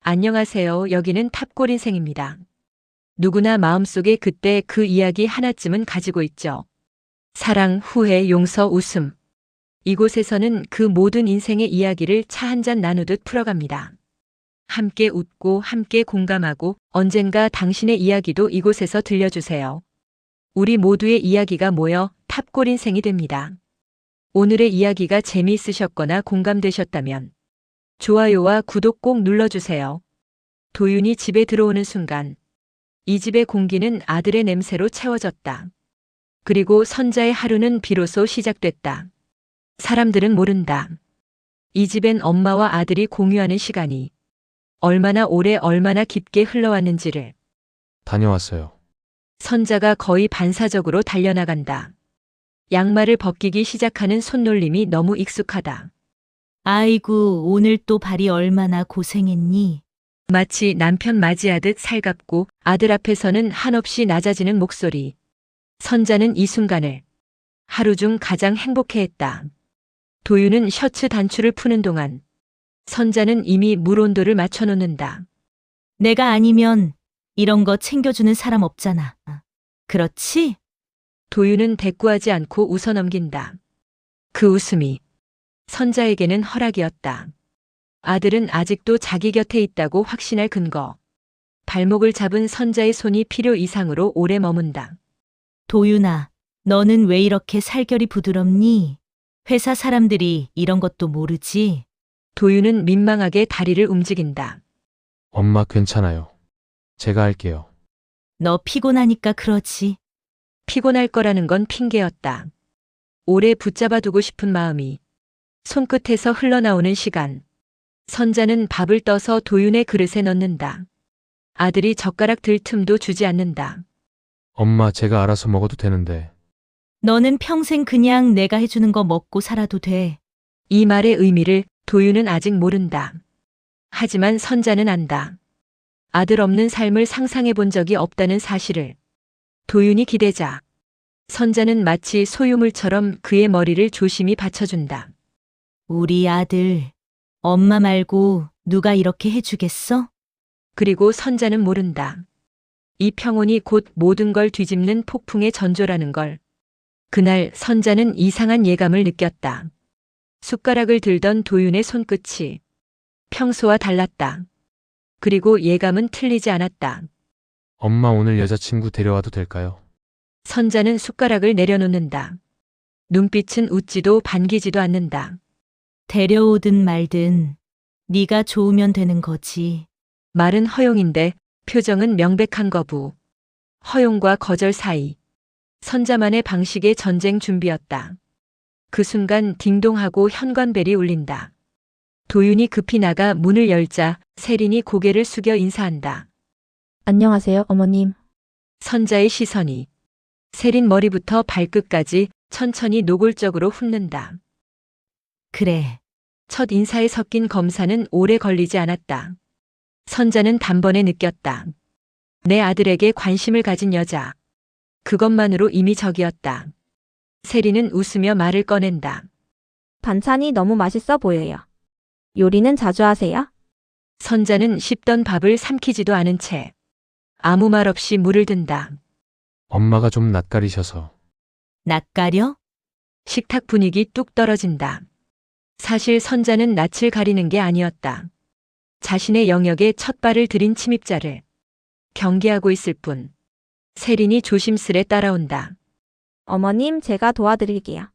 안녕하세요. 여기는 탑골인생입니다. 누구나 마음속에 그때 그 이야기 하나쯤은 가지고 있죠. 사랑, 후회, 용서, 웃음. 이곳에서는 그 모든 인생의 이야기를 차 한 잔 나누듯 풀어갑니다. 함께 웃고 함께 공감하고 언젠가 당신의 이야기도 이곳에서 들려주세요. 우리 모두의 이야기가 모여 탑골인생이 됩니다. 오늘의 이야기가 재미있으셨거나 공감되셨다면 좋아요와 구독 꼭 눌러주세요. 도윤이 집에 들어오는 순간 이 집의 공기는 아들의 냄새로 채워졌다. 그리고 선자의 하루는 비로소 시작됐다. 사람들은 모른다. 이 집엔 엄마와 아들이 공유하는 시간이 얼마나 오래 얼마나 깊게 흘러왔는지를. 다녀왔어요. 선자가 거의 반사적으로 달려나간다. 양말을 벗기기 시작하는 손놀림이 너무 익숙하다. 아이고, 오늘 또 발이 얼마나 고생했니? 마치 남편 맞이하듯 살갑고 아들 앞에서는 한없이 낮아지는 목소리. 선자는 이 순간을 하루 중 가장 행복해했다. 도윤은 셔츠 단추를 푸는 동안 선자는 이미 물 온도를 맞춰놓는다. 내가 아니면 이런 거 챙겨주는 사람 없잖아. 그렇지? 도윤은 대꾸하지 않고 웃어넘긴다. 그 웃음이 선자에게는 허락이었다. 아들은 아직도 자기 곁에 있다고 확신할 근거. 발목을 잡은 선자의 손이 필요 이상으로 오래 머문다. 도윤아, 너는 왜 이렇게 살결이 부드럽니? 회사 사람들이 이런 것도 모르지? 도윤은 민망하게 다리를 움직인다. 엄마 괜찮아요. 제가 할게요. 너 피곤하니까 그러지. 피곤할 거라는 건 핑계였다. 오래 붙잡아두고 싶은 마음이 손끝에서 흘러나오는 시간. 선자는 밥을 떠서 도윤의 그릇에 넣는다. 아들이 젓가락 들 틈도 주지 않는다. 엄마 제가 알아서 먹어도 되는데. 너는 평생 그냥 내가 해주는 거 먹고 살아도 돼. 이 말의 의미를 도윤은 아직 모른다. 하지만 선자는 안다. 아들 없는 삶을 상상해 본 적이 없다는 사실을. 도윤이 기대자. 선자는 마치 소유물처럼 그의 머리를 조심히 받쳐준다. 우리 아들, 엄마 말고 누가 이렇게 해주겠어? 그리고 선자는 모른다. 이 평온이 곧 모든 걸 뒤집는 폭풍의 전조라는 걸. 그날 선자는 이상한 예감을 느꼈다. 숟가락을 들던 도윤의 손끝이 평소와 달랐다. 그리고 예감은 틀리지 않았다. 엄마 오늘 여자친구 데려와도 될까요? 선자는 숟가락을 내려놓는다. 눈빛은 웃지도 반기지도 않는다. 데려오든 말든 네가 좋으면 되는 거지. 말은 허용인데 표정은 명백한 거부. 허용과 거절 사이. 선자만의 방식의 전쟁 준비였다. 그 순간 딩동하고 현관벨이 울린다. 도윤이 급히 나가 문을 열자 세린이 고개를 숙여 인사한다. 안녕하세요, 어머님. 선자의 시선이 세린 머리부터 발끝까지 천천히 노골적으로 훑는다. 그래. 첫 인사에 섞인 검사는 오래 걸리지 않았다. 선자는 단번에 느꼈다. 내 아들에게 관심을 가진 여자. 그것만으로 이미 적이었다. 세린은 웃으며 말을 꺼낸다. 반찬이 너무 맛있어 보여요. 요리는 자주 하세요? 선자는 씹던 밥을 삼키지도 않은 채 아무 말 없이 물을 든다. 엄마가 좀 낯가리셔서. 낯가려? 식탁 분위기 뚝 떨어진다. 사실 선자는 낯을 가리는 게 아니었다. 자신의 영역에 첫 발을 들인 침입자를 경계하고 있을 뿐. 세린이 조심스레 따라온다. 어머님, 제가 도와드릴게요.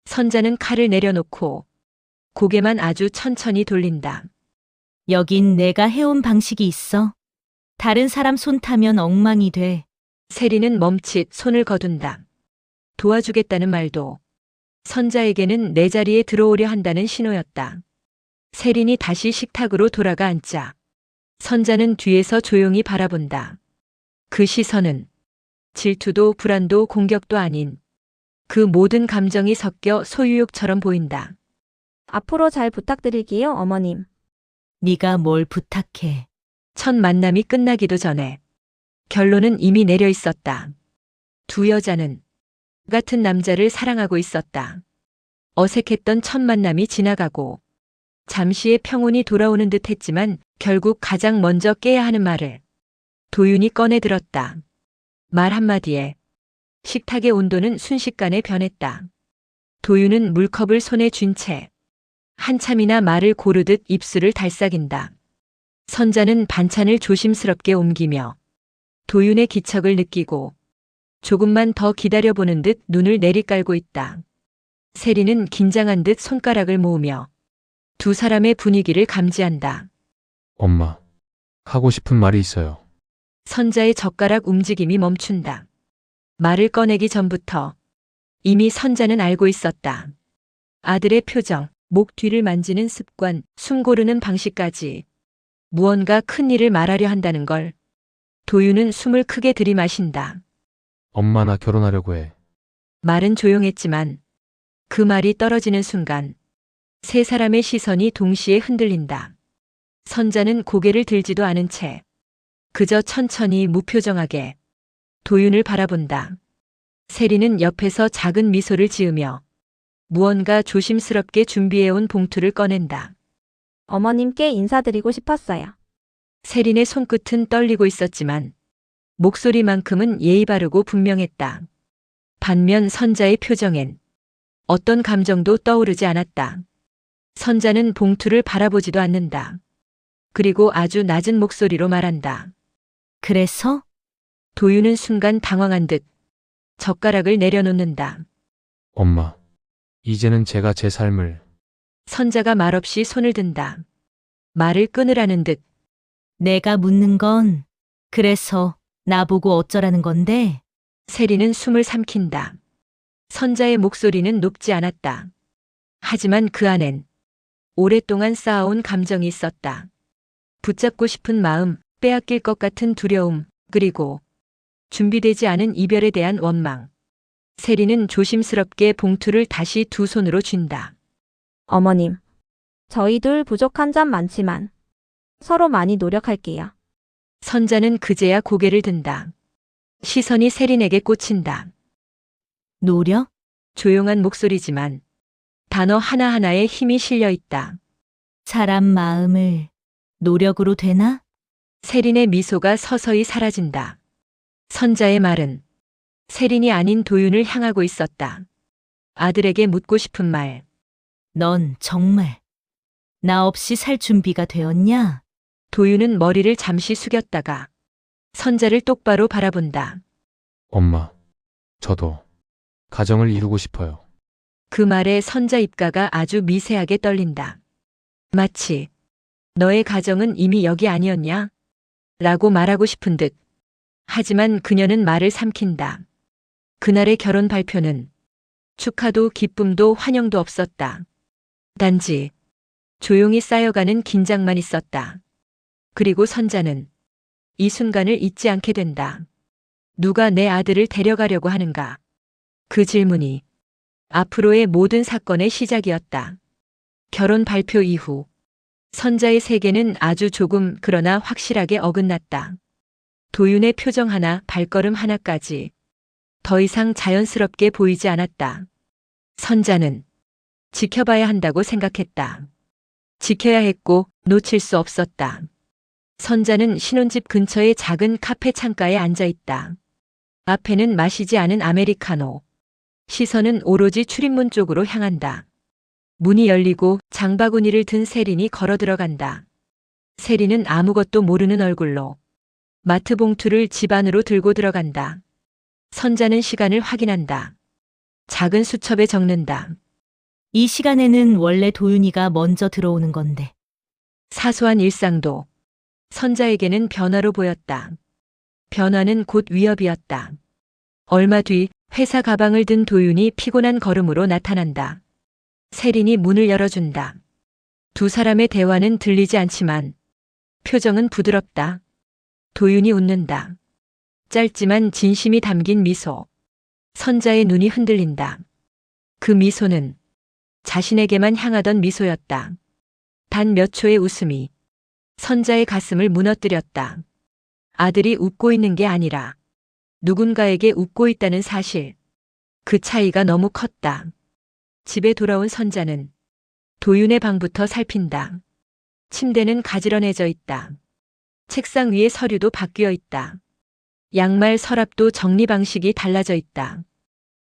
선자는 칼을 내려놓고 고개만 아주 천천히 돌린다. 여긴 내가 해온 방식이 있어. 다른 사람 손 타면 엉망이 돼. 세린은 멈칫 손을 거둔다. 도와주겠다는 말도 선자에게는 내 자리에 들어오려 한다는 신호였다. 세린이 다시 식탁으로 돌아가 앉자 선자는 뒤에서 조용히 바라본다. 그 시선은 질투도 불안도 공격도 아닌 그 모든 감정이 섞여 소유욕처럼 보인다. 앞으로 잘 부탁드릴게요, 어머님. 네가 뭘 부탁해. 첫 만남이 끝나기도 전에 결론은 이미 내려 있었다. 두 여자는 같은 남자를 사랑하고 있었다. 어색했던 첫 만남이 지나가고 잠시의 평온이 돌아오는 듯 했지만 결국 가장 먼저 깨야 하는 말을 도윤이 꺼내 들었다. 말 한마디에 식탁의 온도는 순식간에 변했다. 도윤은 물컵을 손에 쥔 채 한참이나 말을 고르듯 입술을 달싹인다. 선자는 반찬을 조심스럽게 옮기며 도윤의 기척을 느끼고 조금만 더 기다려보는 듯 눈을 내리깔고 있다. 세리는 긴장한 듯 손가락을 모으며 두 사람의 분위기를 감지한다. 엄마, 하고 싶은 말이 있어요. 선자의 젓가락 움직임이 멈춘다. 말을 꺼내기 전부터 이미 선자는 알고 있었다. 아들의 표정, 목 뒤를 만지는 습관, 숨 고르는 방식까지 무언가 큰 일을 말하려 한다는 걸. 도윤은 숨을 크게 들이마신다. 엄마 나 결혼하려고 해. 말은 조용했지만 그 말이 떨어지는 순간 세 사람의 시선이 동시에 흔들린다. 선자는 고개를 들지도 않은 채 그저 천천히 무표정하게 도윤을 바라본다. 세리는 옆에서 작은 미소를 지으며 무언가 조심스럽게 준비해온 봉투를 꺼낸다. 어머님께 인사드리고 싶었어요. 세린의 손끝은 떨리고 있었지만 목소리만큼은 예의 바르고 분명했다. 반면 선자의 표정엔 어떤 감정도 떠오르지 않았다. 선자는 봉투를 바라보지도 않는다. 그리고 아주 낮은 목소리로 말한다. 그래서? 도윤은 순간 당황한 듯 젓가락을 내려놓는다. 엄마, 이제는 제가 제 삶을. 선자가 말없이 손을 든다. 말을 끊으라는 듯. 내가 묻는 건 그래서 나보고 어쩌라는 건데? 세리는 숨을 삼킨다. 선자의 목소리는 높지 않았다. 하지만 그 안엔 오랫동안 쌓아온 감정이 있었다. 붙잡고 싶은 마음, 빼앗길 것 같은 두려움, 그리고 준비되지 않은 이별에 대한 원망. 세리는 조심스럽게 봉투를 다시 두 손으로 쥔다. 어머님, 저희 둘 부족한 점 많지만 서로 많이 노력할게요. 선자는 그제야 고개를 든다. 시선이 세린에게 꽂힌다. 노력? 조용한 목소리지만 단어 하나하나에 힘이 실려 있다. 사람 마음을 노력으로 되나? 세린의 미소가 서서히 사라진다. 선자의 말은 세린이 아닌 도윤을 향하고 있었다. 아들에게 묻고 싶은 말. 넌 정말 나 없이 살 준비가 되었냐? 도윤은 머리를 잠시 숙였다가 선자를 똑바로 바라본다. 엄마, 저도 가정을 이루고 싶어요. 그 말에 선자 입가가 아주 미세하게 떨린다. 마치 너의 가정은 이미 여기 아니었냐? 라고 말하고 싶은 듯. 하지만 그녀는 말을 삼킨다. 그날의 결혼 발표는 축하도 기쁨도 환영도 없었다. 단지 조용히 쌓여가는 긴장만 있었다. 그리고 선자는 이 순간을 잊지 않게 된다. 누가 내 아들을 데려가려고 하는가? 그 질문이 앞으로의 모든 사건의 시작이었다. 결혼 발표 이후 선자의 세계는 아주 조금 그러나 확실하게 어긋났다. 도윤의 표정 하나, 발걸음 하나까지 더 이상 자연스럽게 보이지 않았다. 선자는 지켜봐야 한다고 생각했다. 지켜야 했고 놓칠 수 없었다. 선자는 신혼집 근처의 작은 카페 창가에 앉아 있다. 앞에는 마시지 않은 아메리카노. 시선은 오로지 출입문 쪽으로 향한다. 문이 열리고 장바구니를 든 세린이 걸어 들어간다. 세린은 아무것도 모르는 얼굴로 마트 봉투를 집 안으로 들고 들어간다. 선자는 시간을 확인한다. 작은 수첩에 적는다. 이 시간에는 원래 도윤이가 먼저 들어오는 건데. 사소한 일상도 선자에게는 변화로 보였다. 변화는 곧 위협이었다. 얼마 뒤 회사 가방을 든 도윤이 피곤한 걸음으로 나타난다. 세린이 문을 열어준다. 두 사람의 대화는 들리지 않지만 표정은 부드럽다. 도윤이 웃는다. 짧지만 진심이 담긴 미소. 선자의 눈이 흔들린다. 그 미소는 자신에게만 향하던 미소였다. 단 몇 초의 웃음이 선자의 가슴을 무너뜨렸다. 아들이 웃고 있는 게 아니라 누군가에게 웃고 있다는 사실. 그 차이가 너무 컸다. 집에 돌아온 선자는 도윤의 방부터 살핀다. 침대는 가지런해져 있다. 책상 위에 서류도 바뀌어 있다. 양말 서랍도 정리 방식이 달라져 있다.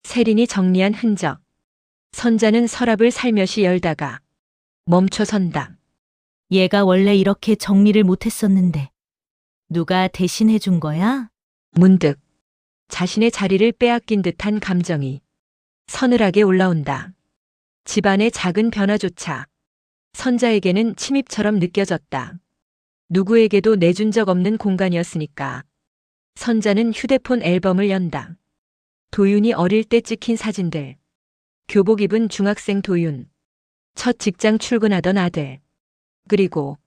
세린이 정리한 흔적. 선자는 서랍을 살며시 열다가 멈춰 선다. 얘가 원래 이렇게 정리를 못했었는데. 누가 대신 해준 거야? 문득 자신의 자리를 빼앗긴 듯한 감정이 서늘하게 올라온다. 집안의 작은 변화조차 선자에게는 침입처럼 느껴졌다. 누구에게도 내준 적 없는 공간이었으니까. 선자는 휴대폰 앨범을 연다. 도윤이 어릴 때 찍힌 사진들. 교복 입은 중학생 도윤. 첫 직장 출근하던 아들. 그리고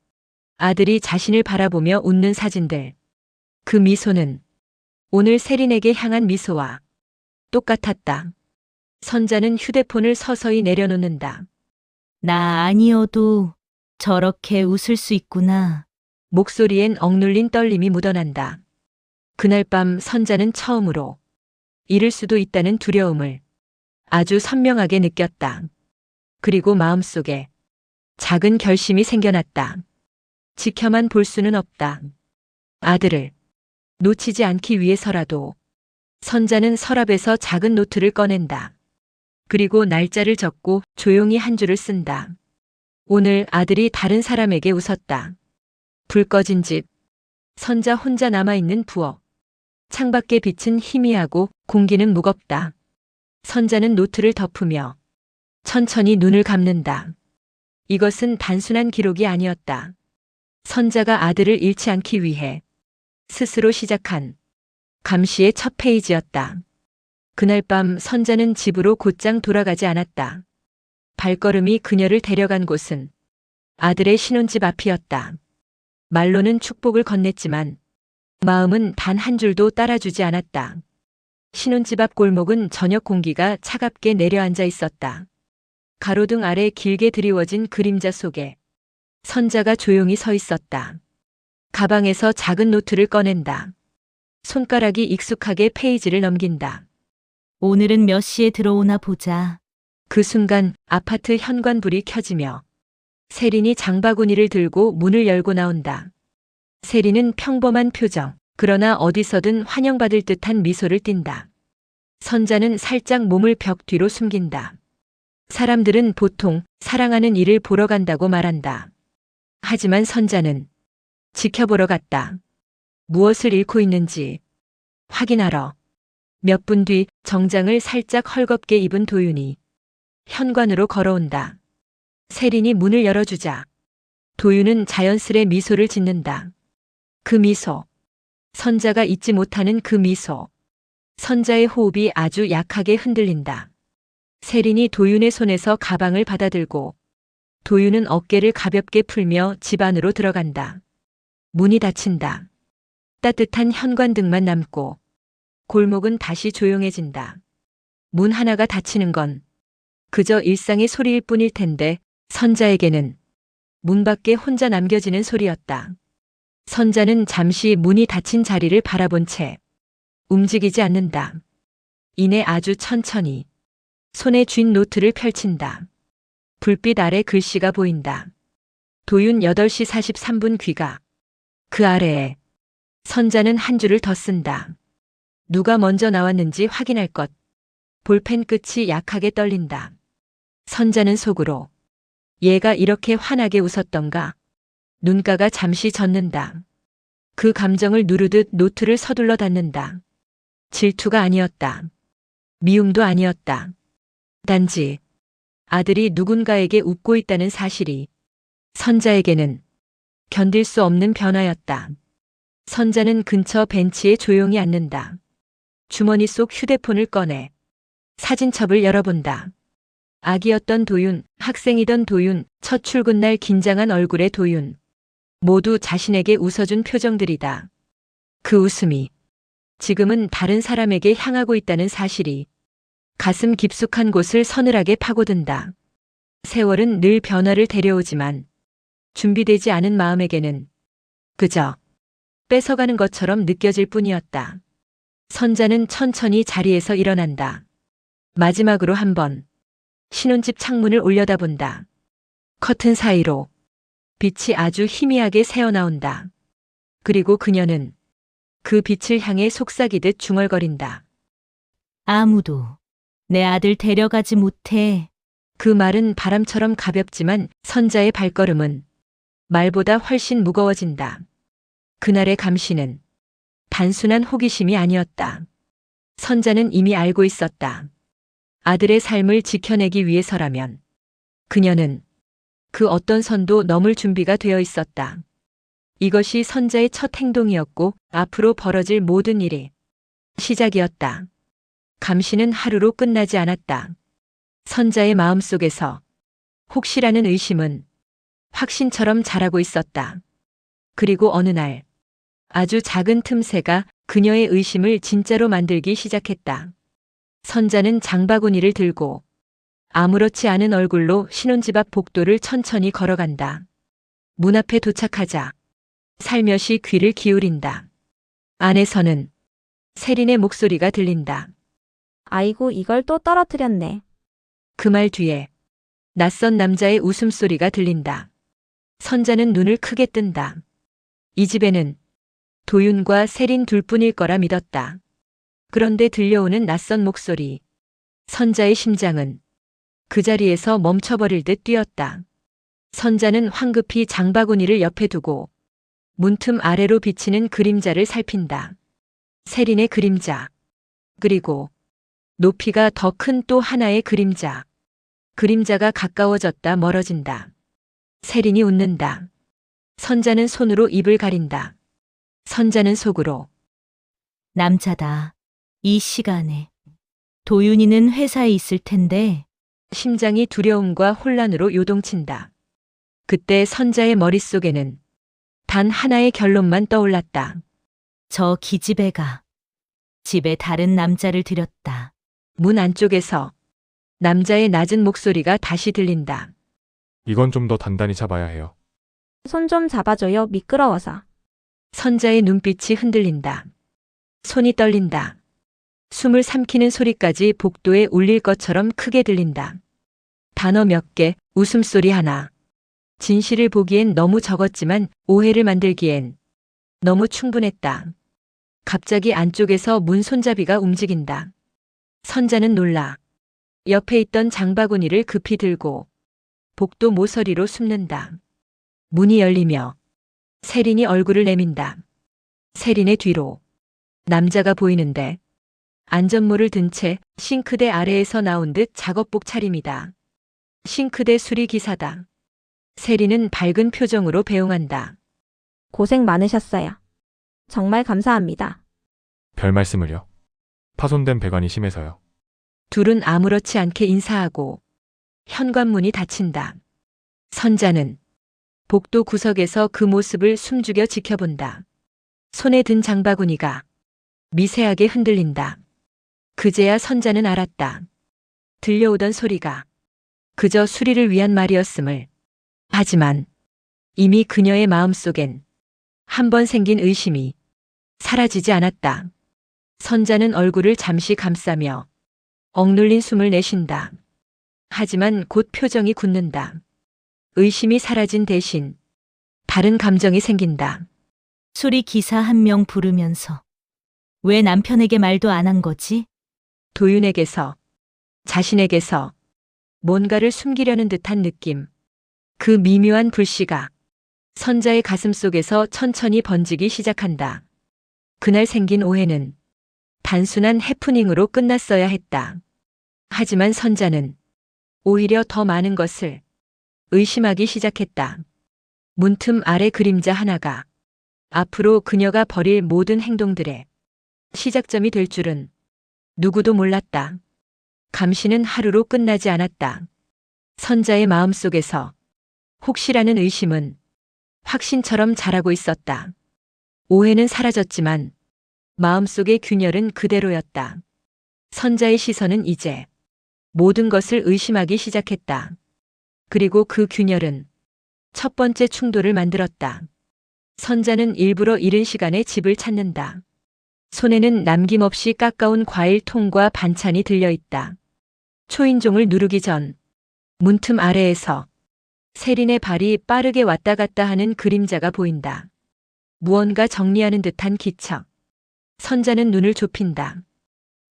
아들이 자신을 바라보며 웃는 사진들. 그 미소는 오늘 세린에게 향한 미소와 똑같았다. 선자는 휴대폰을 서서히 내려놓는다. 나 아니어도 저렇게 웃을 수 있구나. 목소리엔 억눌린 떨림이 묻어난다. 그날 밤 선자는 처음으로 잃을 수도 있다는 두려움을 아주 선명하게 느꼈다. 그리고 마음속에 작은 결심이 생겨났다. 지켜만 볼 수는 없다. 아들을 놓치지 않기 위해서라도. 선자는 서랍에서 작은 노트를 꺼낸다. 그리고 날짜를 적고 조용히 한 줄을 쓴다. 오늘 아들이 다른 사람에게 웃었다. 불 꺼진 집. 선자 혼자 남아있는 부엌. 창밖의 빛은 희미하고 공기는 무겁다. 선자는 노트를 덮으며 천천히 눈을 감는다. 이것은 단순한 기록이 아니었다. 선자가 아들을 잃지 않기 위해 스스로 시작한 감시의 첫 페이지였다. 그날 밤 선자는 집으로 곧장 돌아가지 않았다. 발걸음이 그녀를 데려간 곳은 아들의 신혼집 앞이었다. 말로는 축복을 건넸지만 마음은 단 한 줄도 따라주지 않았다. 신혼집 앞 골목은 저녁 공기가 차갑게 내려앉아 있었다. 가로등 아래 길게 드리워진 그림자 속에 선자가 조용히 서 있었다. 가방에서 작은 노트를 꺼낸다. 손가락이 익숙하게 페이지를 넘긴다. 오늘은 몇 시에 들어오나 보자. 그 순간 아파트 현관불이 켜지며 세린이 장바구니를 들고 문을 열고 나온다. 세린은 평범한 표정, 그러나 어디서든 환영받을 듯한 미소를 띈다. 선자는 살짝 몸을 벽 뒤로 숨긴다. 사람들은 보통 사랑하는 이를 보러 간다고 말한다. 하지만 선자는 지켜보러 갔다. 무엇을 잃고 있는지 확인하러. 몇 분 뒤 정장을 살짝 헐겁게 입은 도윤이 현관으로 걸어온다. 세린이 문을 열어주자 도윤은 자연스레 미소를 짓는다. 그 미소. 선자가 잊지 못하는 그 미소. 선자의 호흡이 아주 약하게 흔들린다. 세린이 도윤의 손에서 가방을 받아들고 도윤은 어깨를 가볍게 풀며 집 안으로 들어간다. 문이 닫힌다. 따뜻한 현관등만 남고 골목은 다시 조용해진다. 문 하나가 닫히는 건 그저 일상의 소리일 뿐일 텐데 선자에게는 문 밖에 혼자 남겨지는 소리였다. 선자는 잠시 문이 닫힌 자리를 바라본 채 움직이지 않는다. 이내 아주 천천히 손에 쥔 노트를 펼친다. 불빛 아래 글씨가 보인다. 도윤 8시 43분 귀가. 그 아래에 선자는 한 줄을 더 쓴다. 누가 먼저 나왔는지 확인할 것. 볼펜 끝이 약하게 떨린다. 선자는 속으로 얘가 이렇게 환하게 웃었던가. 눈가가 잠시 젖는다. 그 감정을 누르듯 노트를 서둘러 닫는다. 질투가 아니었다. 미움도 아니었다. 단지 아들이 누군가에게 웃고 있다는 사실이 선자에게는 견딜 수 없는 변화였다. 선자는 근처 벤치에 조용히 앉는다. 주머니 속 휴대폰을 꺼내 사진첩을 열어본다. 아기였던 도윤, 학생이던 도윤, 첫 출근날 긴장한 얼굴의 도윤. 모두 자신에게 웃어준 표정들이다. 그 웃음이 지금은 다른 사람에게 향하고 있다는 사실이 가슴 깊숙한 곳을 서늘하게 파고든다. 세월은 늘 변화를 데려오지만 준비되지 않은 마음에게는 그저 뺏어가는 것처럼 느껴질 뿐이었다. 선자는 천천히 자리에서 일어난다. 마지막으로 한번 신혼집 창문을 올려다본다. 커튼 사이로 빛이 아주 희미하게 새어나온다. 그리고 그녀는 그 빛을 향해 속삭이듯 중얼거린다. 아무도 내 아들 데려가지 못해. 그 말은 바람처럼 가볍지만 선자의 발걸음은 말보다 훨씬 무거워진다. 그날의 감시는 단순한 호기심이 아니었다. 선자는 이미 알고 있었다. 아들의 삶을 지켜내기 위해서라면 그녀는 그 어떤 선도 넘을 준비가 되어 있었다. 이것이 선자의 첫 행동이었고 앞으로 벌어질 모든 일이 시작이었다. 감시는 하루로 끝나지 않았다. 선자의 마음속에서 혹시라는 의심은 확신처럼 자라고 있었다. 그리고 어느 날 아주 작은 틈새가 그녀의 의심을 진짜로 만들기 시작했다. 선자는 장바구니를 들고 아무렇지 않은 얼굴로 신혼집 앞 복도를 천천히 걸어간다. 문 앞에 도착하자 살며시 귀를 기울인다. 안에서는 세린의 목소리가 들린다. 아이고, 이걸 또 떨어뜨렸네. 그 말 뒤에 낯선 남자의 웃음소리가 들린다. 선자는 눈을 크게 뜬다. 이 집에는 도윤과 세린 둘뿐일 거라 믿었다. 그런데 들려오는 낯선 목소리. 선자의 심장은 그 자리에서 멈춰버릴 듯 뛰었다. 선자는 황급히 장바구니를 옆에 두고 문틈 아래로 비치는 그림자를 살핀다. 세린의 그림자. 그리고 높이가 더 큰 또 하나의 그림자. 그림자가 가까워졌다 멀어진다. 세린이 웃는다. 선자는 손으로 입을 가린다. 선자는 속으로 남자다. 이 시간에. 도윤이는 회사에 있을 텐데. 심장이 두려움과 혼란으로 요동친다. 그때 선자의 머릿속에는 단 하나의 결론만 떠올랐다. 저 기집애가 집에 다른 남자를 들였다. 문 안쪽에서 남자의 낮은 목소리가 다시 들린다. 이건 좀 더 단단히 잡아야 해요. 손 좀 잡아줘요. 미끄러워서. 선자의 눈빛이 흔들린다. 손이 떨린다. 숨을 삼키는 소리까지 복도에 울릴 것처럼 크게 들린다. 단어 몇 개, 웃음소리 하나. 진실을 보기엔 너무 적었지만 오해를 만들기엔 너무 충분했다. 갑자기 안쪽에서 문 손잡이가 움직인다. 선자는 놀라 옆에 있던 장바구니를 급히 들고 복도 모서리로 숨는다. 문이 열리며 세린이 얼굴을 내민다. 세린의 뒤로 남자가 보이는데 안전모를 든 채 싱크대 아래에서 나온 듯 작업복 차림이다. 싱크대 수리 기사다. 세린은 밝은 표정으로 배웅한다. 고생 많으셨어요. 정말 감사합니다. 별 말씀을요. 파손된 배관이 심해서요. 둘은 아무렇지 않게 인사하고 현관문이 닫힌다. 선자는 복도 구석에서 그 모습을 숨죽여 지켜본다. 손에 든 장바구니가 미세하게 흔들린다. 그제야 선자는 알았다. 들려오던 소리가 그저 수리를 위한 말이었음을. 하지만 이미 그녀의 마음속엔 한 번 생긴 의심이 사라지지 않았다. 선자는 얼굴을 잠시 감싸며 억눌린 숨을 내쉰다. 하지만 곧 표정이 굳는다. 의심이 사라진 대신 다른 감정이 생긴다. 수리 기사 한 명 부르면서 왜 남편에게 말도 안 한 거지? 도윤에게서, 자신에게서 뭔가를 숨기려는 듯한 느낌. 그 미묘한 불씨가 선자의 가슴 속에서 천천히 번지기 시작한다. 그날 생긴 오해는 단순한 해프닝으로 끝났어야 했다. 하지만 선자는 오히려 더 많은 것을 의심하기 시작했다. 문틈 아래 그림자 하나가 앞으로 그녀가 벌일 모든 행동들의 시작점이 될 줄은 누구도 몰랐다. 감시는 하루로 끝나지 않았다. 선자의 마음속에서 혹시라는 의심은 확신처럼 자라고 있었다. 오해는 사라졌지만 마음속의 균열은 그대로였다. 선자의 시선은 이제 모든 것을 의심하기 시작했다. 그리고 그 균열은 첫 번째 충돌을 만들었다. 선자는 일부러 이른 시간에 집을 찾는다. 손에는 남김없이 깎아온 과일 통과 반찬이 들려있다. 초인종을 누르기 전 문틈 아래에서 세린의 발이 빠르게 왔다 갔다 하는 그림자가 보인다. 무언가 정리하는 듯한 기척. 선자는 눈을 좁힌다.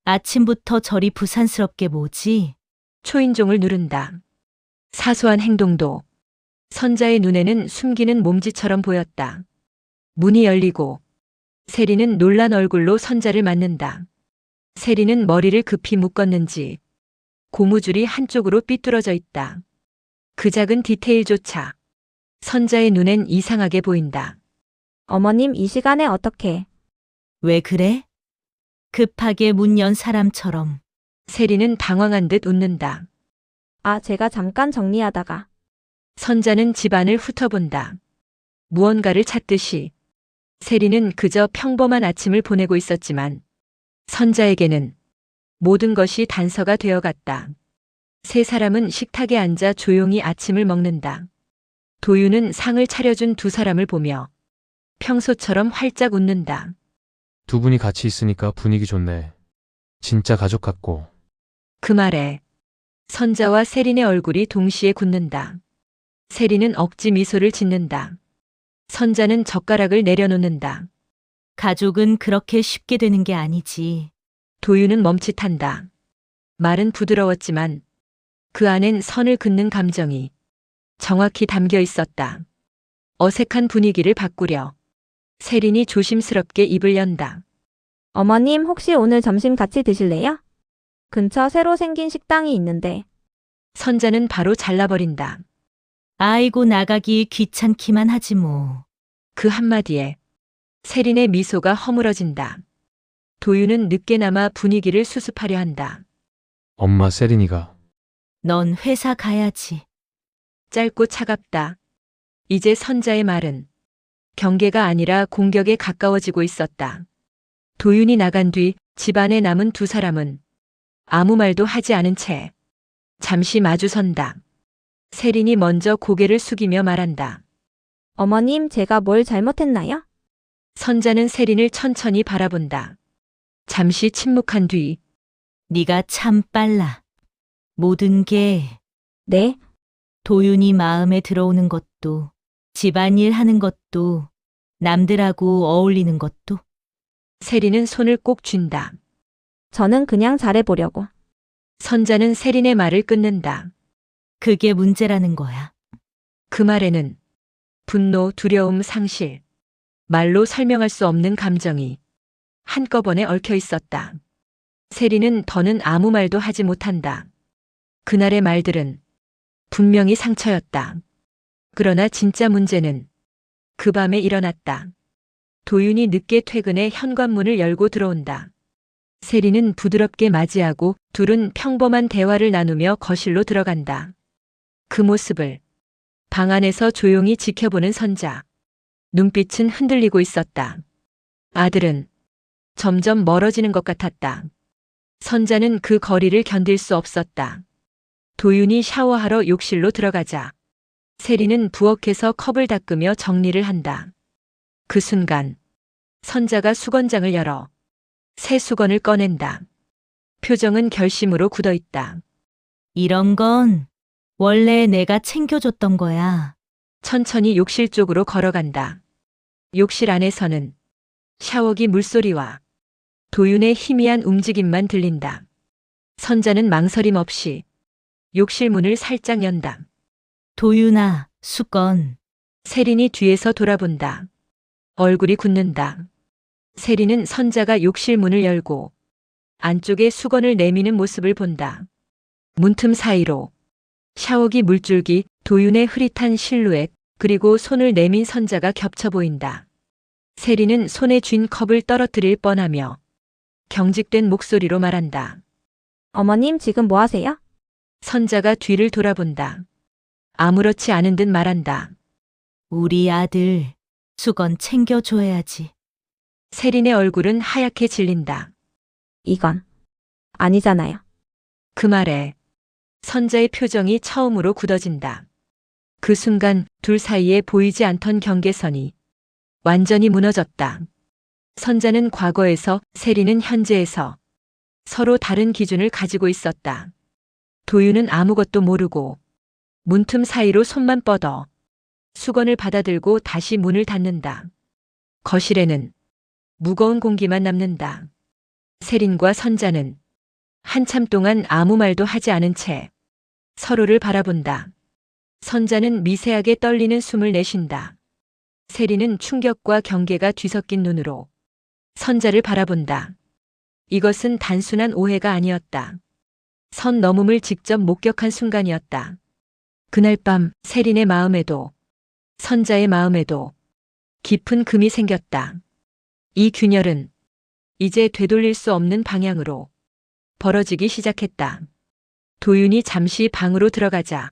아침부터 저리 부산스럽게 뭐지? 초인종을 누른다. 사소한 행동도 선자의 눈에는 숨기는 몸짓처럼 보였다. 문이 열리고 세리는 놀란 얼굴로 선자를 맞는다. 세리는 머리를 급히 묶었는지 고무줄이 한쪽으로 삐뚤어져 있다. 그 작은 디테일조차 선자의 눈엔 이상하게 보인다. 어머님 이 시간에 어떻게? 왜 그래? 급하게 문 연 사람처럼. 세리는 당황한 듯 웃는다. 아, 제가 잠깐 정리하다가. 선자는 집안을 훑어본다. 무언가를 찾듯이 세리는 그저 평범한 아침을 보내고 있었지만 선자에게는 모든 것이 단서가 되어갔다. 세 사람은 식탁에 앉아 조용히 아침을 먹는다. 도윤은 상을 차려준 두 사람을 보며 평소처럼 활짝 웃는다. 두 분이 같이 있으니까 분위기 좋네. 진짜 가족 같고. 그 말에 선자와 세린의 얼굴이 동시에 굳는다. 세린은 억지 미소를 짓는다. 선자는 젓가락을 내려놓는다. 가족은 그렇게 쉽게 되는 게 아니지. 도윤은 멈칫한다. 말은 부드러웠지만 그 안엔 선을 긋는 감정이 정확히 담겨 있었다. 어색한 분위기를 바꾸려 세린이 조심스럽게 입을 연다. 어머님 혹시 오늘 점심 같이 드실래요? 근처 새로 생긴 식당이 있는데. 선자는 바로 잘라버린다. 아이고 나가기 귀찮기만 하지 뭐. 그 한마디에 세린의 미소가 허물어진다. 도윤은 늦게나마 분위기를 수습하려 한다. 엄마 세린이가. 넌 회사 가야지. 짧고 차갑다. 이제 선자의 말은 경계가 아니라 공격에 가까워지고 있었다. 도윤이 나간 뒤 집안에 남은 두 사람은 아무 말도 하지 않은 채 잠시 마주선다. 세린이 먼저 고개를 숙이며 말한다. 어머님 제가 뭘 잘못했나요? 선자는 세린을 천천히 바라본다. 잠시 침묵한 뒤 네가 참 빨라. 모든 게 네. 도윤이 마음에 들어오는 것도, 집안일 하는 것도, 남들하고 어울리는 것도. 세린은 손을 꼭 쥔다. 저는 그냥 잘해보려고. 선자는 세린의 말을 끊는다. 그게 문제라는 거야. 그 말에는 분노, 두려움, 상실, 말로 설명할 수 없는 감정이 한꺼번에 얽혀 있었다. 세린은 더는 아무 말도 하지 못한다. 그날의 말들은 분명히 상처였다. 그러나 진짜 문제는 그 밤에 일어났다. 도윤이 늦게 퇴근해 현관문을 열고 들어온다. 세린은 부드럽게 맞이하고 둘은 평범한 대화를 나누며 거실로 들어간다. 그 모습을 방 안에서 조용히 지켜보는 선자. 눈빛은 흔들리고 있었다. 아들은 점점 멀어지는 것 같았다. 선자는 그 거리를 견딜 수 없었다. 도윤이 샤워하러 욕실로 들어가자 세린은 부엌에서 컵을 닦으며 정리를 한다. 그 순간 선자가 수건장을 열어 새 수건을 꺼낸다. 표정은 결심으로 굳어 있다. 이런 건 원래 내가 챙겨줬던 거야. 천천히 욕실 쪽으로 걸어간다. 욕실 안에서는 샤워기 물소리와 도윤의 희미한 움직임만 들린다. 선자는 망설임 없이 욕실 문을 살짝 연다. 도윤아, 수건. 세린이 뒤에서 돌아본다. 얼굴이 굳는다. 세린은 선자가 욕실 문을 열고 안쪽에 수건을 내미는 모습을 본다. 문틈 사이로 샤워기 물줄기, 도윤의 흐릿한 실루엣, 그리고 손을 내민 선자가 겹쳐 보인다. 세린은 손에 쥔 컵을 떨어뜨릴 뻔하며 경직된 목소리로 말한다. 어머님 지금 뭐 하세요? 선자가 뒤를 돌아본다. 아무렇지 않은 듯 말한다. 우리 아들 수건 챙겨줘야지. 세린의 얼굴은 하얗게 질린다. 이건 아니잖아요. 그 말에 선자의 표정이 처음으로 굳어진다. 그 순간 둘 사이에 보이지 않던 경계선이 완전히 무너졌다. 선자는 과거에서, 세린은 현재에서 서로 다른 기준을 가지고 있었다. 도윤은 아무것도 모르고 문틈 사이로 손만 뻗어 수건을 받아들고 다시 문을 닫는다. 거실에는 무거운 공기만 남는다. 세린과 선자는 한참 동안 아무 말도 하지 않은 채 서로를 바라본다. 선자는 미세하게 떨리는 숨을 내쉰다. 세린은 충격과 경계가 뒤섞인 눈으로 선자를 바라본다. 이것은 단순한 오해가 아니었다. 선 넘음을 직접 목격한 순간이었다. 그날 밤 세린의 마음에도 선자의 마음에도 깊은 금이 생겼다. 이 균열은 이제 되돌릴 수 없는 방향으로 벌어지기 시작했다. 도윤이 잠시 방으로 들어가자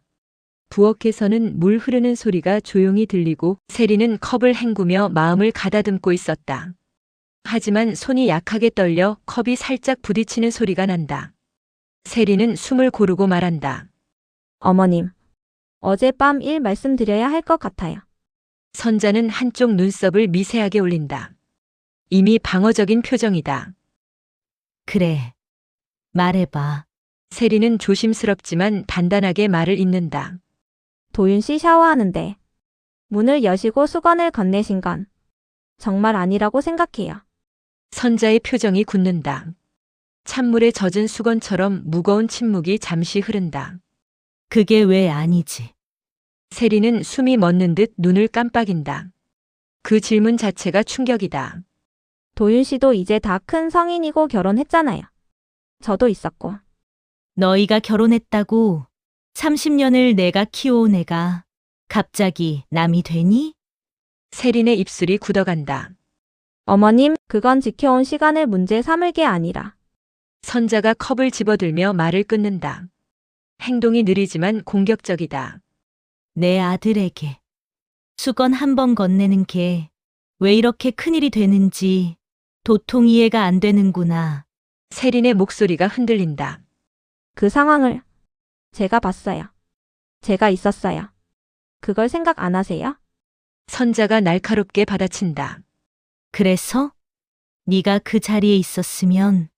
부엌에서는 물 흐르는 소리가 조용히 들리고 세린은 컵을 헹구며 마음을 가다듬고 있었다. 하지만 손이 약하게 떨려 컵이 살짝 부딪히는 소리가 난다. 세린은 숨을 고르고 말한다. 어머님, 어젯밤 일 말씀드려야 할 것 같아요. 선자는 한쪽 눈썹을 미세하게 올린다. 이미 방어적인 표정이다. 그래. 말해봐. 세린은 조심스럽지만 단단하게 말을 잇는다. 도윤 씨 샤워하는데 문을 여시고 수건을 건네신 건 정말 아니라고 생각해요. 선자의 표정이 굳는다. 찬물에 젖은 수건처럼 무거운 침묵이 잠시 흐른다. 그게 왜 아니지? 세린은 숨이 멎는 듯 눈을 깜빡인다. 그 질문 자체가 충격이다. 도윤 씨도 이제 다 큰 성인이고 결혼했잖아요. 저도 있었고. 너희가 결혼했다고 30년을 내가 키워온 애가 갑자기 남이 되니? 세린의 입술이 굳어간다. 어머님, 그건 지켜온 시간을 문제 삼을 게 아니라 선자가 컵을 집어들며 말을 끊는다. 행동이 느리지만 공격적이다. 내 아들에게 수건 한 번 건네는 게 왜 이렇게 큰일이 되는지 도통 이해가 안 되는구나. 세린의 목소리가 흔들린다. 그 상황을 제가 봤어요. 제가 있었어요. 그걸 생각 안 하세요? 선자가 날카롭게 받아친다. 그래서 네가 그 자리에 있었으면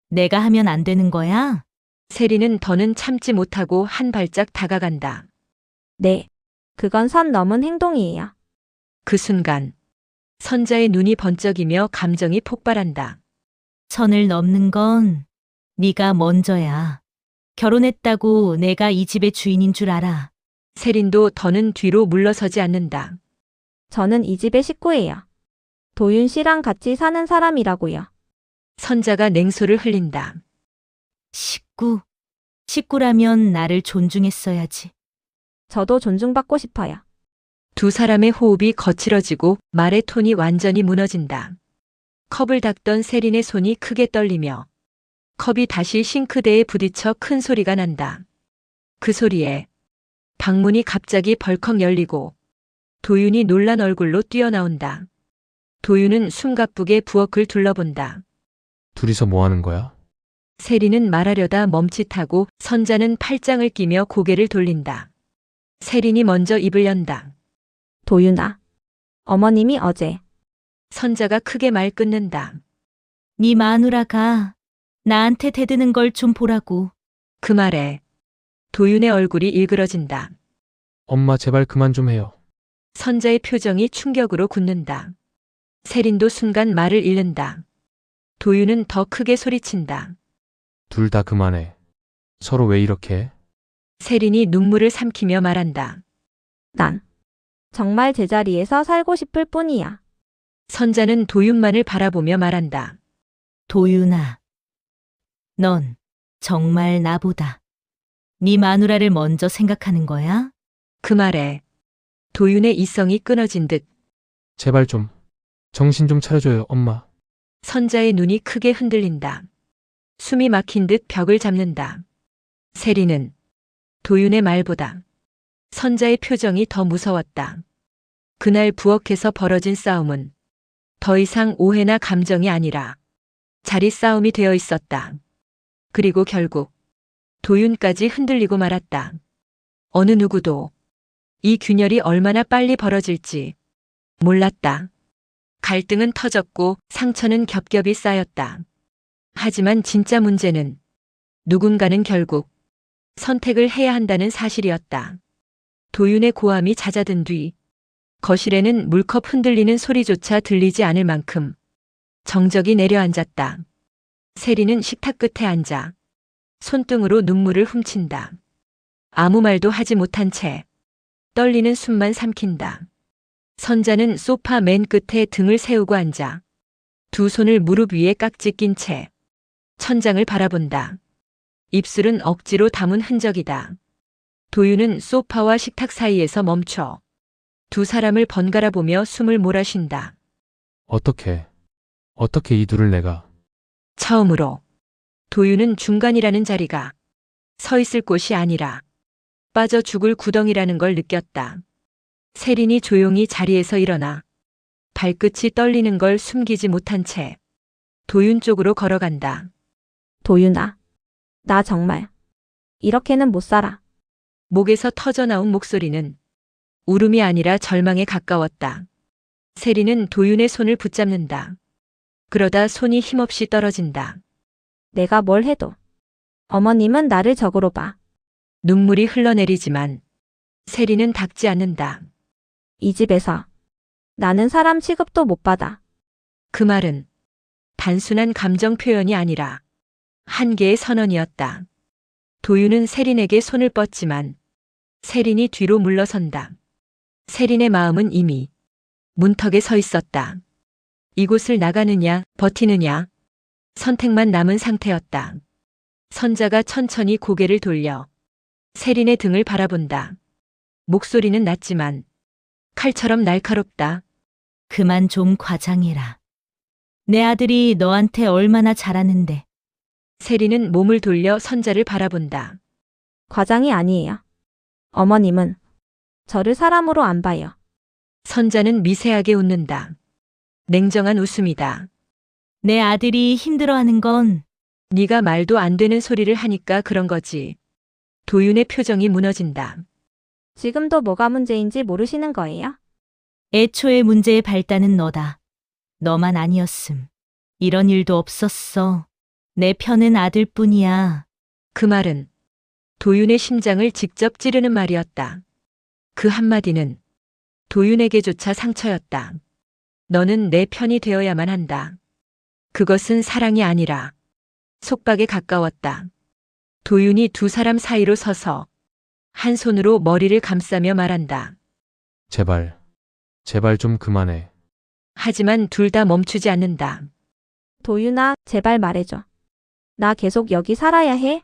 내가 하면 안 되는 거야? 세린은 더는 참지 못하고 한 발짝 다가간다. 네. 그건 선 넘은 행동이에요. 그 순간 선자의 눈이 번쩍이며 감정이 폭발한다. 선을 넘는 건 네가 먼저야. 결혼했다고 내가 이 집의 주인인 줄 알아. 세린도 더는 뒤로 물러서지 않는다. 저는 이 집의 식구예요. 도윤 씨랑 같이 사는 사람이라고요. 선자가 냉소를 흘린다. 식구. 식구라면 나를 존중했어야지. 저도 존중받고 싶어요. 두 사람의 호흡이 거칠어지고 말의 톤이 완전히 무너진다. 컵을 닦던 세린의 손이 크게 떨리며 컵이 다시 싱크대에 부딪혀 큰 소리가 난다. 그 소리에 방문이 갑자기 벌컥 열리고 도윤이 놀란 얼굴로 뛰어나온다. 도윤은 숨가쁘게 부엌을 둘러본다. 둘이서 뭐 하는 거야? 세린은 말하려다 멈칫하고 선자는 팔짱을 끼며 고개를 돌린다. 세린이 먼저 입을 연다. 도윤아. 어머님이 어제 선자가 크게 말 끊는다. 네 마누라가 나한테 대드는 걸 좀 보라고. 그 말에 도윤의 얼굴이 일그러진다. 엄마 제발 그만 좀 해요. 선자의 표정이 충격으로 굳는다. 세린도 순간 말을 잃는다. 도윤은 더 크게 소리친다. 둘 다 그만해. 서로 왜 이렇게 해? 세린이 눈물을 삼키며 말한다. 난 정말 제자리에서 살고 싶을 뿐이야. 선자는 도윤만을 바라보며 말한다. 도윤아. 넌 정말 나보다 네 마누라를 먼저 생각하는 거야? 그 말에 도윤의 이성이 끊어진 듯 제발 좀. 정신 좀 차려줘요, 엄마. 선자의 눈이 크게 흔들린다. 숨이 막힌 듯 벽을 잡는다. 세린은 도윤의 말보다 선자의 표정이 더 무서웠다. 그날 부엌에서 벌어진 싸움은 더 이상 오해나 감정이 아니라 자리 싸움이 되어 있었다. 그리고 결국 도윤까지 흔들리고 말았다. 어느 누구도 이 균열이 얼마나 빨리 벌어질지 몰랐다. 갈등은 터졌고 상처는 겹겹이 쌓였다. 하지만 진짜 문제는 누군가는 결국 선택을 해야 한다는 사실이었다. 도윤의 고함이 잦아든 뒤 거실에는 물컵 흔들리는 소리조차 들리지 않을 만큼 정적이 내려앉았다. 세리는 식탁 끝에 앉아 손등으로 눈물을 훔친다. 아무 말도 하지 못한 채 떨리는 숨만 삼킨다. 선자는 소파 맨 끝에 등을 세우고 앉아 두 손을 무릎 위에 깍지 낀 채 천장을 바라본다. 입술은 억지로 담은 흔적이다. 도윤은 소파와 식탁 사이에서 멈춰 두 사람을 번갈아 보며 숨을 몰아쉰다. 어떻게 이 둘을 내가. 처음으로 도윤은 중간이라는 자리가 서 있을 곳이 아니라 빠져 죽을 구덩이라는 걸 느꼈다. 세린이 조용히 자리에서 일어나 발끝이 떨리는 걸 숨기지 못한 채 도윤 쪽으로 걸어간다. 도윤아, 나 정말 이렇게는 못 살아. 목에서 터져나온 목소리는 울음이 아니라 절망에 가까웠다. 세리는 도윤의 손을 붙잡는다. 그러다 손이 힘없이 떨어진다. 내가 뭘 해도 어머님은 나를 적으로 봐. 눈물이 흘러내리지만 세리는 닦지 않는다. 이 집에서 나는 사람 취급도 못 받아. 그 말은 단순한 감정 표현이 아니라 한계의 선언이었다. 도윤은 세린에게 손을 뻗지만 세린이 뒤로 물러선다. 세린의 마음은 이미 문턱에 서 있었다. 이곳을 나가느냐, 버티느냐, 선택만 남은 상태였다. 선자가 천천히 고개를 돌려 세린의 등을 바라본다. 목소리는 낮지만 칼처럼 날카롭다. 그만 좀 과장해라. 내 아들이 너한테 얼마나 잘하는데. 세린은 몸을 돌려 선자를 바라본다. 과장이 아니에요. 어머님은 저를 사람으로 안 봐요. 선자는 미세하게 웃는다. 냉정한 웃음이다. 내 아들이 힘들어하는 건 네가 말도 안 되는 소리를 하니까 그런 거지. 도윤의 표정이 무너진다. 지금도 뭐가 문제인지 모르시는 거예요? 애초에 문제의 발단은 너다. 너만 아니었음. 이런 일도 없었어. 내 편은 아들뿐이야. 그 말은 도윤의 심장을 직접 찌르는 말이었다. 그 한마디는 도윤에게조차 상처였다. 너는 내 편이 되어야만 한다. 그것은 사랑이 아니라 속박에 가까웠다. 도윤이 두 사람 사이로 서서 한 손으로 머리를 감싸며 말한다. 제발 좀 그만해. 하지만 둘 다 멈추지 않는다. 도윤아, 제발 말해줘. 나 계속 여기 살아야 해?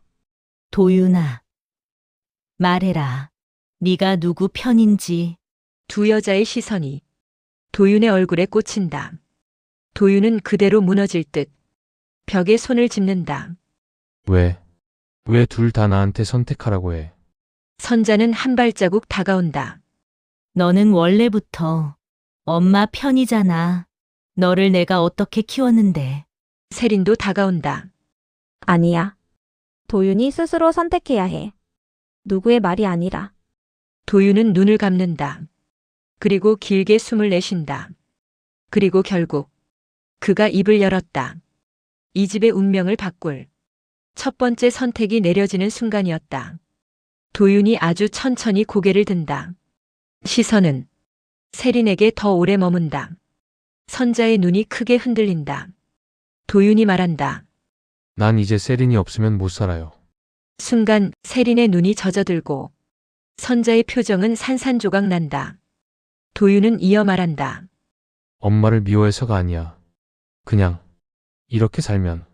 도윤아. 말해라. 네가 누구 편인지. 두 여자의 시선이 도윤의 얼굴에 꽂힌다. 도윤은 그대로 무너질 듯 벽에 손을 짚는다. 왜 둘 다 나한테 선택하라고 해. 선자는 한 발자국 다가온다. 너는 원래부터 엄마 편이잖아. 너를 내가 어떻게 키웠는데. 세린도 다가온다. 아니야. 도윤이 스스로 선택해야 해. 누구의 말이 아니라. 도윤은 눈을 감는다. 그리고 길게 숨을 내쉰다. 그리고 결국 그가 입을 열었다. 이 집의 운명을 바꿀 첫 번째 선택이 내려지는 순간이었다. 도윤이 아주 천천히 고개를 든다. 시선은 세린에게 더 오래 머문다. 선자의 눈이 크게 흔들린다. 도윤이 말한다. 난 이제 세린이 없으면 못 살아요. 순간 세린의 눈이 젖어들고 선자의 표정은 산산조각 난다. 도윤은 이어 말한다. 엄마를 미워해서가 아니야. 그냥 이렇게 살면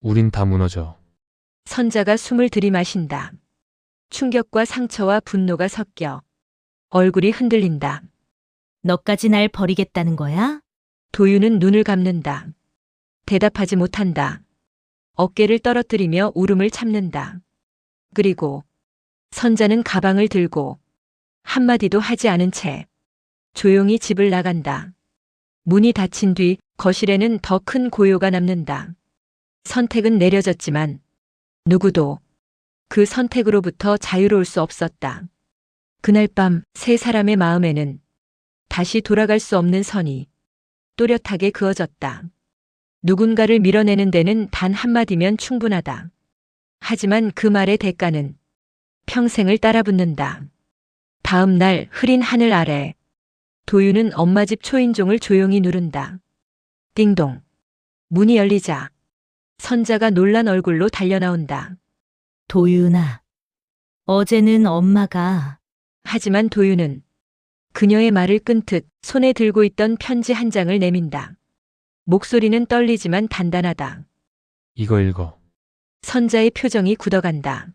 우린 다 무너져. 선자가 숨을 들이마신다. 충격과 상처와 분노가 섞여 얼굴이 흔들린다. 너까지 날 버리겠다는 거야? 도윤은 눈을 감는다. 대답하지 못한다. 어깨를 떨어뜨리며 울음을 참는다. 그리고 선자는 가방을 들고 한마디도 하지 않은 채 조용히 집을 나간다. 문이 닫힌 뒤 거실에는 더 큰 고요가 남는다. 선택은 내려졌지만 누구도 그 선택으로부터 자유로울 수 없었다. 그날 밤 세 사람의 마음에는 다시 돌아갈 수 없는 선이 또렷하게 그어졌다. 누군가를 밀어내는 데는 단 한마디면 충분하다. 하지만 그 말의 대가는 평생을 따라붙는다. 다음 날 흐린 하늘 아래 도윤은 엄마 집 초인종을 조용히 누른다. 띵동. 문이 열리자 선자가 놀란 얼굴로 달려나온다. 도윤아. 어제는 엄마가 하지만 도윤은 그녀의 말을 끊듯 손에 들고 있던 편지 한 장을 내민다. 목소리는 떨리지만 단단하다. 이거 읽어. 선자의 표정이 굳어간다.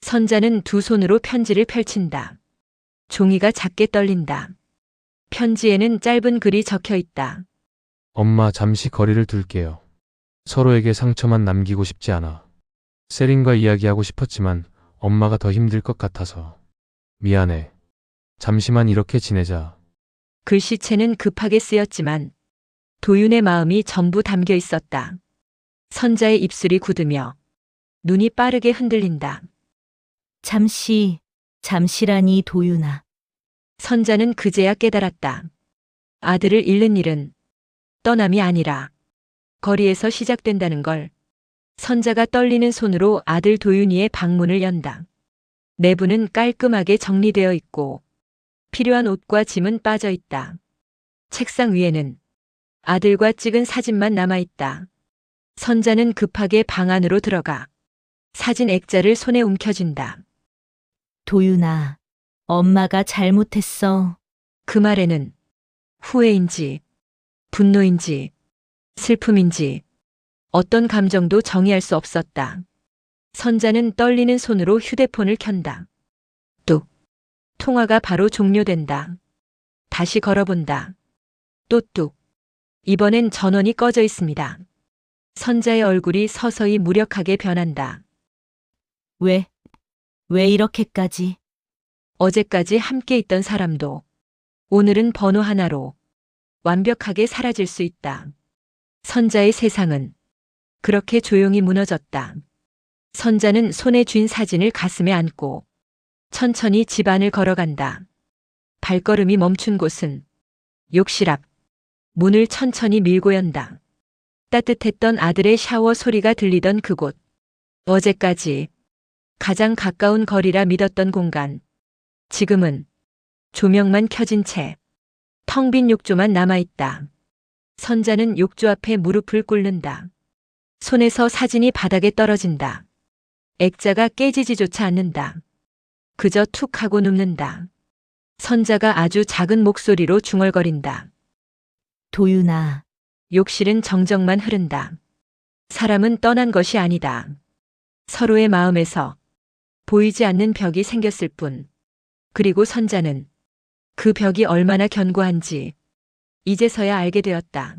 선자는 두 손으로 편지를 펼친다. 종이가 작게 떨린다. 편지에는 짧은 글이 적혀 있다. 엄마 잠시 거리를 둘게요. 서로에게 상처만 남기고 싶지 않아. 세린과 이야기하고 싶었지만 엄마가 더 힘들 것 같아서. 미안해. 잠시만 이렇게 지내자. 글씨체는 급하게 쓰였지만 도윤의 마음이 전부 담겨 있었다. 선자의 입술이 굳으며 눈이 빠르게 흔들린다. 잠시라니 도윤아. 선자는 그제야 깨달았다. 아들을 잃는 일은 떠남이 아니라 거리에서 시작된다는 걸. 선자가 떨리는 손으로 아들 도윤이의 방문을 연다. 내부는 깔끔하게 정리되어 있고 필요한 옷과 짐은 빠져 있다. 책상 위에는 아들과 찍은 사진만 남아 있다. 선자는 급하게 방 안으로 들어가 사진 액자를 손에 움켜쥔다. 도윤아. 엄마가 잘못했어. 그 말에는 후회인지 분노인지 슬픔인지 어떤 감정도 정의할 수 없었다. 선자는 떨리는 손으로 휴대폰을 켠다. 뚝. 통화가 바로 종료된다. 다시 걸어본다. 또 뚝. 이번엔 전원이 꺼져 있습니다. 선자의 얼굴이 서서히 무력하게 변한다. 왜 이렇게까지? 어제까지 함께 있던 사람도 오늘은 번호 하나로 완벽하게 사라질 수 있다. 선자의 세상은 그렇게 조용히 무너졌다. 선자는 손에 쥔 사진을 가슴에 안고 천천히 집 안을 걸어간다. 발걸음이 멈춘 곳은 욕실 앞. 문을 천천히 밀고 연다. 따뜻했던 아들의 샤워 소리가 들리던 그곳. 어제까지 가장 가까운 거리라 믿었던 공간. 지금은 조명만 켜진 채 텅 빈 욕조만 남아있다. 선자는 욕조 앞에 무릎을 꿇는다. 손에서 사진이 바닥에 떨어진다. 액자가 깨지지조차 않는다. 그저 툭 하고 눕는다. 선자가 아주 작은 목소리로 중얼거린다. 도윤아. 욕실은 정적만 흐른다. 사람은 떠난 것이 아니다. 서로의 마음에서 보이지 않는 벽이 생겼을 뿐. 그리고 선자는 그 벽이 얼마나 견고한지 이제서야 알게 되었다.